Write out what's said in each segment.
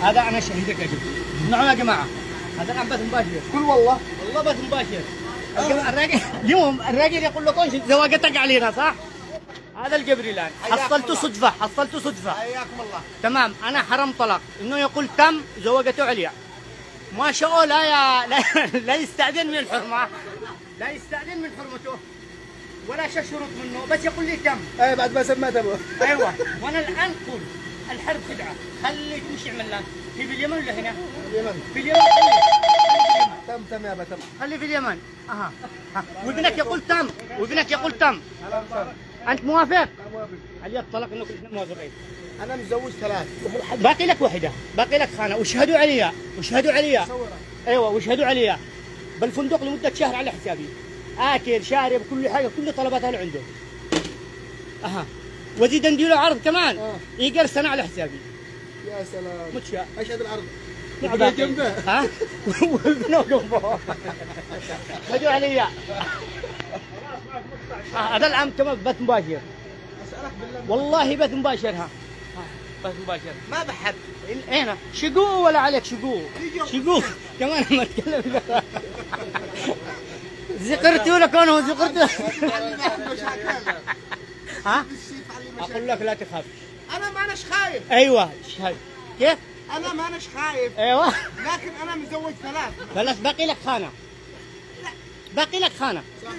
هذا انا شهيدك يا جماعه. اسمعوا يا جماعه، هذا الان بث مباشر. قل والله والله بث مباشر. الراجل اليوم الراجل يقول لكم زواجتك علينا صح؟ هذا الجبري الان حصلته صدفه، حصلته صدفه. حياكم الله. تمام، انا حرام طلاق انه يقول تم زواجته عليا. ما شاء الله لا يستأذن من الحرمه، لا يستأذن من حرمته ولا شروط منه، بس يقول لي تم. اي بعد ما سميت ابوه. ايوه، وانا الان قول الحرب خدعه، خليك وش يعمل لك؟ في اليمن ولا هنا؟ اليمن. في اليمن خلي. تم يا ابا تم. خلي في اليمن. اها وابنك يقول تم، وابنك يقول تم. انت موافق؟ علي الطلاق انه كلنا موافقين. انا متزوج 3. باقي لك واحده، باقي لك خانه، واشهدوا عليها، واشهدوا عليها. ايوه واشهدوا عليها. بالفندق لمده شهر على حسابي. اكل شارب كل حاجه، كل طلباتها اللي عنده. اها وزيد نديله عرض كمان. يقل سنه على حسابي. يا سلام. متشاء. اشهد العرض. نعم جنبه. ها؟ وابنه جنبه. اشهدوا عليها. هذا الان كمان بث مباشر. اسالك بالله. والله بث مباشر. ها بث مباشر. ما بحد. هنا شقوق ولا عليك شقوق؟ شقوق كمان ما اتكلم. ذكرتوا لك انا ذكرت. ها؟ اقول لك لا تخاف. انا ما اناش خايف. ايوه شهد. كيف؟ انا ما اناش خايف. ايوه لكن انا متزوج 3. خلاص باقي لك خانه. لا باقي لك خانه. صح.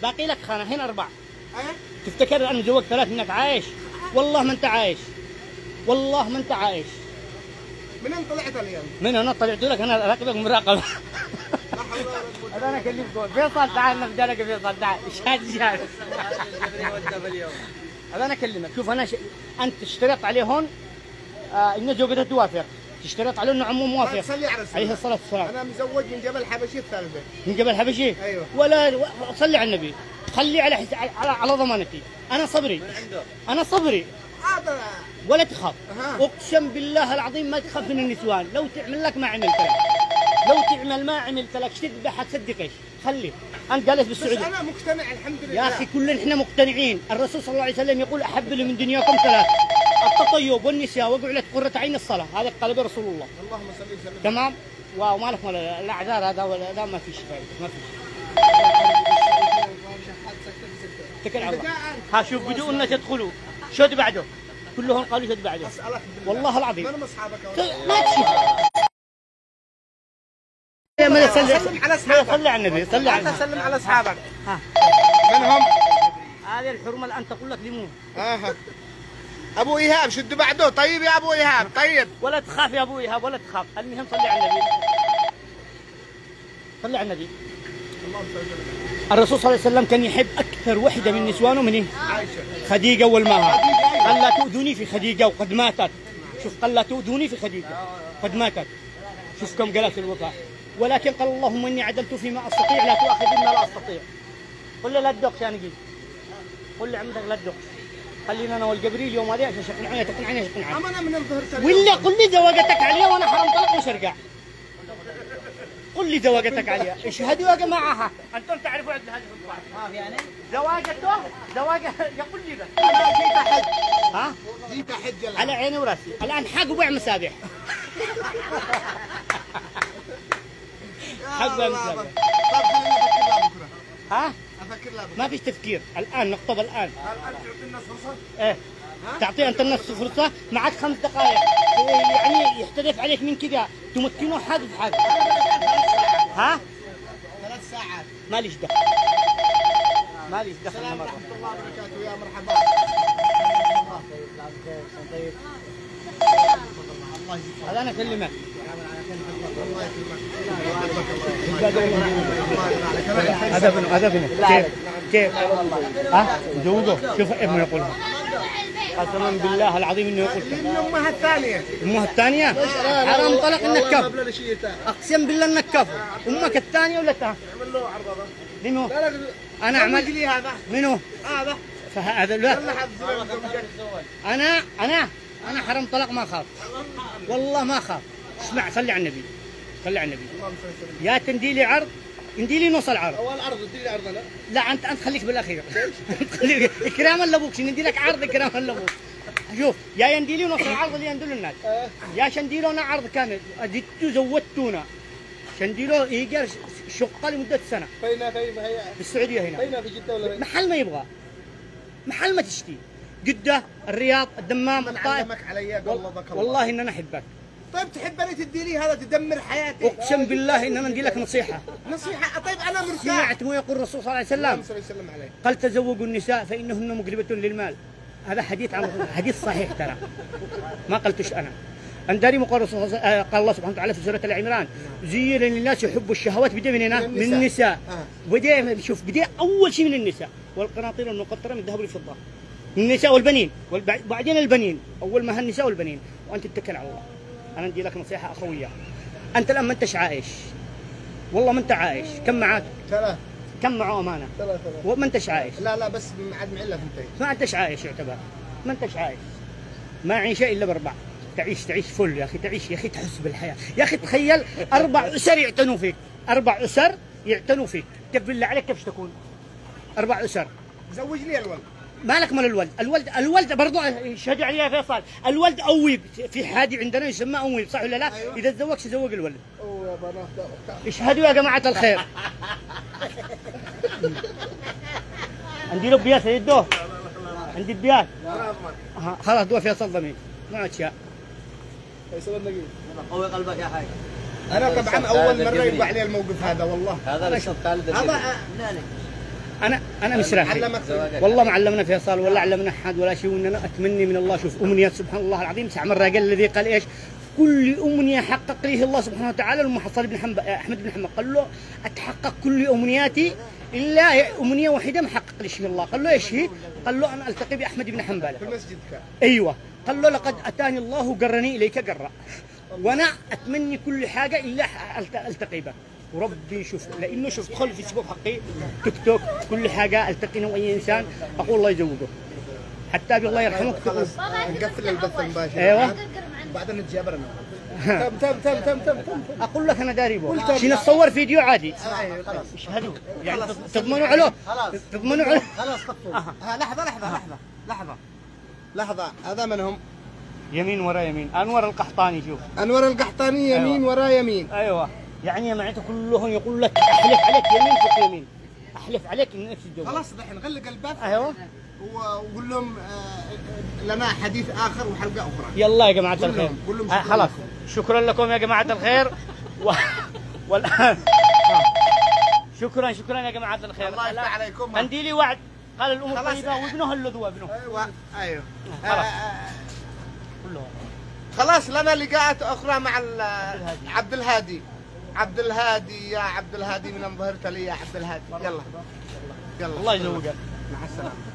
باقي لك خانه هنا 4. ايه تفتكر انا متزوج 3 انك عايش؟ والله ما انت عايش. والله ما انت عايش. من وين طلعت اليوم؟ من هنا طلعت لك انا راكبك مراقبه. هذا انا اكلمكم فيصل تعال نبدا فيصل تعال شاد هذا انا اكلمك. شوف انا انت اشترطت عليه هون ان زوجته توافق، تشترط عليه انه عمه موافق. صلي عليه الصلاه والسلام. انا مزوج من جبل حبشي الثالثه. من جبل حبشي؟ ايوه. ولا صلي على النبي، خلي على ضمانتي. انا صبري، انا صبري. هذا ولا تخاف. اقسم بالله العظيم ما تخاف من النسوان. لو تعمل لك ما عملت لك، لو تعمل ما عملت لك تذبح تصدقش. خلي انت جالس بالسعوديه. بس انا مقتنع الحمد لله يا اخي كلنا احنا مقتنعين. الرسول صلى الله عليه وسلم يقول احب لي من دنياكم 3: التطيب والنساء وجعلت قرة عين الصلاه. هذا قال به رسول الله. اللهم صل وسلم. تمام. وما لك ولا الاعذار هذا ولا لا، ما فيش فايده، ما فيش. اتكل على الله. ها شوف بدون ان تدخلوا شد بعده، كلهم قالوا شد بعده. اسالك والله العظيم من اصحابك؟ ما تشوف. سلم على اصحابك. صلي على النبي، صلي على النبي. سلم على اصحابك. ها من هم؟ هذه الحرمه الان تقول لك لمون. ابو ايهاب شد بعده. طيب يا ابو ايهاب طيب. ولا تخاف يا ابو ايهاب ولا تخاف. المهم صلي على النبي، صلي على النبي. الرسول صلى الله عليه وسلم كان يحب اكثر وحده من نسوانه من عائشه، خديجه اول ماها. قال لا تؤذوني في خديجه وقد ماتت. شوف قال لا تؤذوني في خديجه قد ماتت. شوف كم قالت الوفاء. ولكن قال اللهم اني عدلت فيما استطيع لا تؤاخذني ما لا استطيع. قل لي لا تدقش يا نجيب، قل لي عمتك لا تدقش. خلينا انا والجبريل اليوم هذا عشان تقنعني تقنعني تقنعني. انا من الظهر ولا قل لي زواجتك عليه وانا حرام طلق مش ارجع. قل لي زواجتك عليها. اشهدوا يا جماعه. انتم تعرفوا عند هذه الصفات. ما في يعني؟ زواجته يقول لي بس. انا جيت احج. ها؟ جيت احج الان. على عيني وراسي. الان حق وبيع مسابح. حق وبيع مسابح. طب خليني افكر لها بكره. ها؟ افكر لها بكره. ما فيش تفكير الان، نخطب الان. الان تعطي الناس فرصه؟ ايه تعطي انت الناس فرصه. معك 5 دقائق يعني يحتدف عليك من كذا تمكنه حد بحد. ها؟ 3 ساعات. ماليش دخل، ماليش دخل. السلام ورحمه الله وبركاته. يا مرحبا. طيب الله يجزيك. هذا انا اكلمك. الله يكرمك. هذا ابنه، هذا ابنه. كيف؟ ها؟ زوجه. شوف ابنه يقولها. قسما بالله العظيم انه يقول. من امها الثانيه. امها الثانيه؟ حرام طلق انك كف. اقسم بالله انك كف. امك الثانيه ولا الثانيه؟ اعمل له عرض هذا. منو؟ لا لا انا اعمل لي هذا. منو؟ هذا. فهذا لا. انا حرام طلاق ما اخاف. والله ما اخاف. اسمع صلي على النبي، صلي على النبي. يا تندي لي عرض، اندي لي نص العرض. اول عرض ادي لي عرض. لا لا انت خليك بالاخير. خليك اكراما لابوك. ندي لك عرض اكراما لابوك. شوف يا ينديلون نص العرض اللي يندلوا الناس يا شنديلونا عرض كامل أجدتوا زودتونا شنديلو يقدر شقة لمدة سنة. فين هي؟ في السعودية هنا. فين في جدة ولا فين؟ محل ما يبغى. محل ما تشتي. جدة، الرياض، الدمام، من الطائف. علمك علي قلبك الله. والله إن أنا أحبك. طيب تحبني تدي لي هذا تدمر حياتي؟ أقسم بالله إن أنا ندي لك نصيحة. نصيحة؟ طيب أنا مرتاح. سمعت مو يقول الرسول صلى الله عليه وسلم؟ اللهم صل وسلم عليه. قال تزوجوا النساء فإنهن مقلبة للمال. هذا حديث عن حديث صحيح ترى. ما قلتش أنا. أندري قال الله سبحانه وتعالى في سورة العمران زين للناس يحبوا الشهوات بدأ من هنا من النساء. بدأ شوف بدأ أول شيء من النساء والقناطير المقنطرة من الذهب والفضة. النساء والبنين وبعدين البنين أول ما النساء والبنين وأنت تتكل على الله. أنا ندي لك نصيحة أخوية. أنت الآن ما أنتش عايش. والله ما أنت عايش. كم معاك؟ 3. كم معه أمانة؟ 3. وما أنتش عايش. لا بس عاد معلة ثنتين. ما أنتش عايش يعتبر. ما أنتش عايش. ما عيشة إلا ب4. تعيش فل يا أخي تعيش يا أخي تحس بالحياة يا أخي تخيل 4 أسر يعتنوا فيك 4 أسر يعتنوا فيك كيف بالله عليك كيف تكون 4 أسر زوج لي الولد مالك مال الولد برضه يشهد عليه يا فيصل الولد أويب في حادي عندنا يسمى أويب صح ولا لا؟ أيوة. إذا تزوجش يزوج الولد يا بنات اشهدوا يا جماعة الخير عندي له بيات يدوه عندي بيات خلاص دوا فيصل ضمين ما أشياء قوي قلبك يا حاج. أنا طبعا أول مرة يبقى علي الموقف هذا والله. هذا لسه خالد. أنا مش راخي والله ما علمنا فيصل ولا علمنا أحد ولا شيء وإننا أتمني من الله شوف أمنيات سبحان الله العظيم 9 مرة قال الذي قال إيش كل أمنية حقق ليه الله سبحانه وتعالى المحصل بن حنبل أحمد بن حنبل قال له أتحقق كل أمنياتي إلا أمنية واحدة ما حقق ليش الله قال له إيش هي؟ قال له أنا ألتقي بأحمد بن حنبل في المسجد كان. أيوة قال له لقد أتاني الله قرني إليك قرة وأنا أتمني كل حاجة إلا ألتقي بك وربي شوف لأنه شوف دخل في فيسبوك حقي تيك توك كل حاجة ألتقي أنا وأي إنسان أقول الله يزوجه حتى أبي الله يرحمه خلاص نقفل البث المباشر. أيوة بعدين نتجابر أنا. تم. أقول لك أنا داري بو شي نتصور فيديو عادي خلاص. اشهدوا يعني تضمنوا عليه تضمنوا عليه خلاص قفلوا. لحظة هذا من هم؟ يمين ورا يمين أنور القحطاني شوف أنور القحطاني يمين ورا يمين. أيوة يعني معناته كلهم يقول لك أحلف عليك يمين فوق يمين أحلف عليك إنك تتزوج خلاص دحين غلق البث. أيوة وقول لهم لنا حديث آخر وحلقة أخرى. يلا يا جماعة الخير قول لهم شكراً خلاص لكم. شكرا لكم يا جماعة الخير والآن شكرا يا جماعة الخير الله يفتح عليكم. عندي لي وعد قال الأم خلاص. الطيبة وابنها اللذوة ابنه أيوه خلاص. كلهم خلاص لنا لقاءات أخرى مع عبد الهادي يا عبد الهادي من انظهرت لي يا عبد الهادي. يلا الله يزوجك مع السلامة.